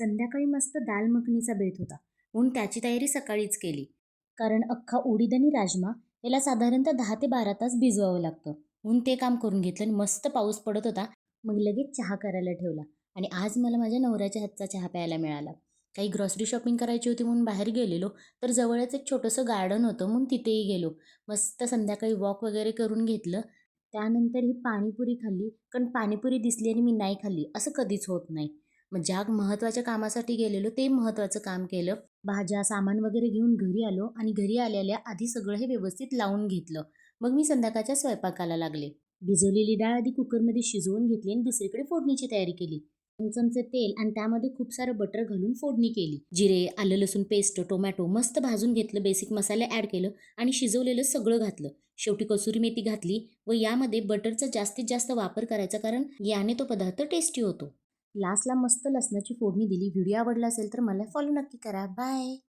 संध्याकाळी मस्त दाल मखनीचा बेत होता म्हणून त्याची तयारी सकाळीच केली. कारण अख्खा उडीद आणि राजमा याला साधारणतः 10 ते 12 तास भिजवावं लागतं. म्हणून ते काम करून घेतलं आणि मस्त पाऊस पडत होता. मग लगेच चहा करायला ठेवला आणि आज मला माझ्या नवऱ्याच्या हातचा चहा प्यायला मिळाला. काही ग्रॉसरी शॉपिंग करायची होती म्हणून बाहेर गेलेलो, तर जवळच एक छोटंसं गार्डन होतं म्हणून तिथेही गेलो. मस्त संध्याकाळी वॉक वगैरे करून घेतलं. त्यानंतर ही पाणीपुरी खाल्ली, कारण पाणीपुरी दिसली आणि मी नाही खाल्ली असं कधीच होत नाही. मग ज्या महत्त्वाच्या कामासाठी गेलेलो ते महत्त्वाचं काम केलं. भाज्या, सामान वगैरे घेऊन घरी आलो आणि घरी आलेल्या आधी सगळं हे व्यवस्थित लावून घेतलं. मग मी संध्याकाळच्या स्वयंपाकाला लागले. भिजवलेली डाळ आधी कुकरमध्ये शिजवून घेतली आणि दुसरीकडे फोडणीची तयारी केली. 2 चमचे तेल आणि त्यामध्ये खूप सारं बटर घालून फोडणी केली. जिरे, आलं लसूण पेस्ट, टोमॅटो मस्त भाजून घेतलं, बेसिक मसाले ॲड केलं आणि शिजवलेलं सगळं घातलं. शेवटी कसुरी मेथी घातली व यामध्ये बटरचा जास्तीत जास्त वापर करायचा, कारण याने तो पदार्थ टेस्टी होतो. लास्टला मस्त लसणाची फोडणी दिली. व्हिडिओ आवडला असेल तर मला फॉलो नक्की करा. बाय.